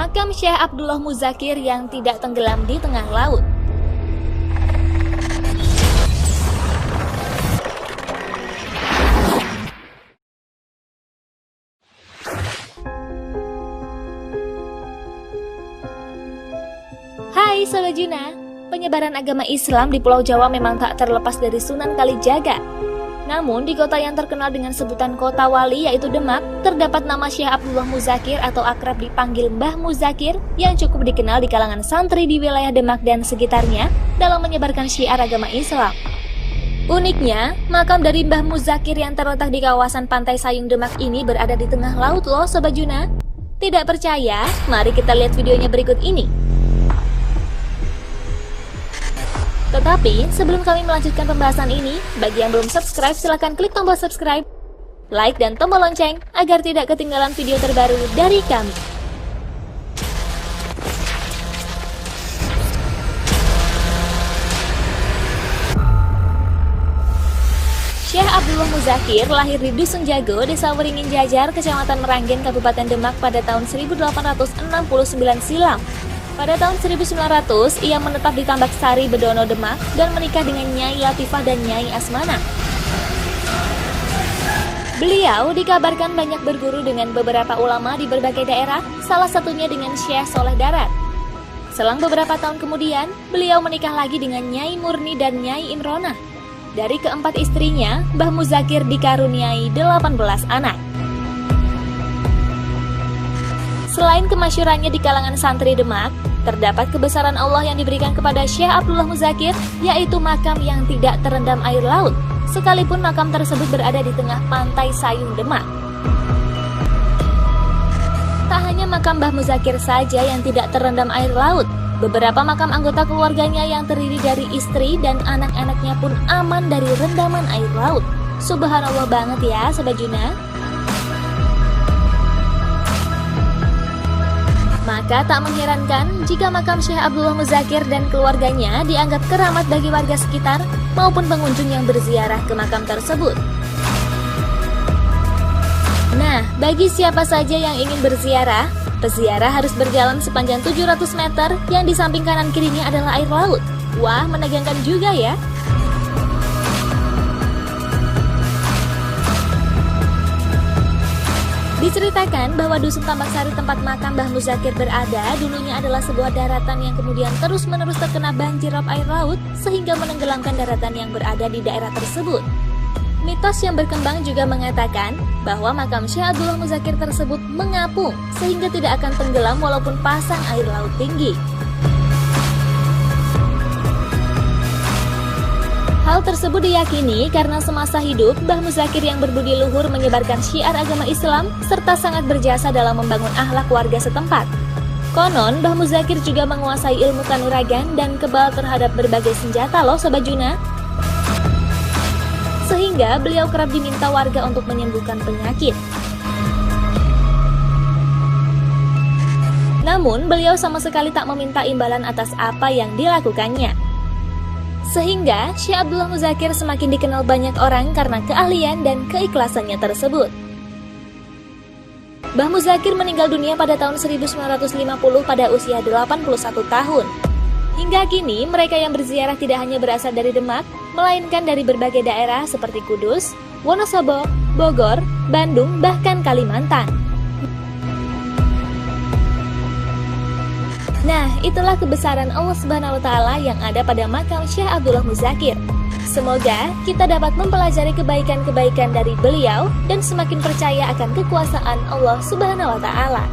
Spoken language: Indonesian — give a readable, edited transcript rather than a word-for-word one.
Makam Syekh Abdullah Muzakir yang tidak tenggelam di tengah laut. Hai Sobat Juna, penyebaran agama Islam di Pulau Jawa memang tak terlepas dari Sunan Kalijaga. Namun di kota yang terkenal dengan sebutan kota wali yaitu Demak, terdapat nama Syekh Abdullah Muzakir atau akrab dipanggil Mbah Muzakir yang cukup dikenal di kalangan santri di wilayah Demak dan sekitarnya dalam menyebarkan syiar agama Islam. Uniknya, makam dari Mbah Muzakir yang terletak di kawasan Pantai Sayung Demak ini berada di tengah laut loh Sobat Juna. Tidak percaya? Mari kita lihat videonya berikut ini. Tetapi, sebelum kami melanjutkan pembahasan ini, bagi yang belum subscribe, silahkan klik tombol subscribe, like, dan tombol lonceng, agar tidak ketinggalan video terbaru dari kami. Syekh Abdullah Muzakir lahir di Dusun Jago, Desa Weringin Jajar, Kecamatan Meranggen, Kabupaten Demak pada tahun 1869 silam. Pada tahun 1900, ia menetap di Tambak Sari, Bedono, Demak, dan menikah dengan Nyai Latifah dan Nyai Asmana. Beliau dikabarkan banyak berguru dengan beberapa ulama di berbagai daerah, salah satunya dengan Syekh Soleh Darat. Selang beberapa tahun kemudian, beliau menikah lagi dengan Nyai Murni dan Nyai Imronah. Dari keempat istrinya, Mbah Muzakir dikaruniai 18 anak. Selain kemasyurannya di kalangan santri Demak, terdapat kebesaran Allah yang diberikan kepada Syekh Abdullah Muzakir, yaitu makam yang tidak terendam air laut, sekalipun makam tersebut berada di tengah Pantai Sayung Demak. Tak hanya makam Mbah Muzakir saja yang tidak terendam air laut, beberapa makam anggota keluarganya yang terdiri dari istri dan anak-anaknya pun aman dari rendaman air laut. Subhanallah banget ya Sobat Juna. Maka tak mengherankan jika makam Syekh Abdullah Muzakir dan keluarganya dianggap keramat bagi warga sekitar maupun pengunjung yang berziarah ke makam tersebut. Nah, bagi siapa saja yang ingin berziarah, peziarah harus berjalan sepanjang 700 meter yang di samping kanan kirinya adalah air laut. Wah, menegangkan juga ya. Diceritakan bahwa Dusun Tambak Sari tempat makam Mbah Muzakir berada dulunya adalah sebuah daratan yang kemudian terus-menerus terkena banjirop air laut sehingga menenggelamkan daratan yang berada di daerah tersebut. Mitos yang berkembang juga mengatakan bahwa makam Syekh Abdullah Muzakir tersebut mengapung sehingga tidak akan tenggelam walaupun pasang air laut tinggi. Hal tersebut diyakini karena semasa hidup Mbah Muzakir yang berbudi luhur menyebarkan syiar agama Islam serta sangat berjasa dalam membangun akhlak warga setempat. Konon, Mbah Muzakir juga menguasai ilmu kanuragan dan kebal terhadap berbagai senjata loh Sobat Juna. Sehingga beliau kerap diminta warga untuk menyembuhkan penyakit. Namun, beliau sama sekali tak meminta imbalan atas apa yang dilakukannya. Sehingga Syekh Abdullah Muzakir semakin dikenal banyak orang karena keahlian dan keikhlasannya tersebut. Mbah Muzakir meninggal dunia pada tahun 1950 pada usia 81 tahun. Hingga kini mereka yang berziarah tidak hanya berasal dari Demak, melainkan dari berbagai daerah seperti Kudus, Wonosobo, Bogor, Bandung, bahkan Kalimantan. Nah, itulah kebesaran Allah Subhanahu wa Ta'ala yang ada pada makam Syekh Abdullah Muzakir. Semoga kita dapat mempelajari kebaikan-kebaikan dari beliau dan semakin percaya akan kekuasaan Allah Subhanahu wa Ta'ala.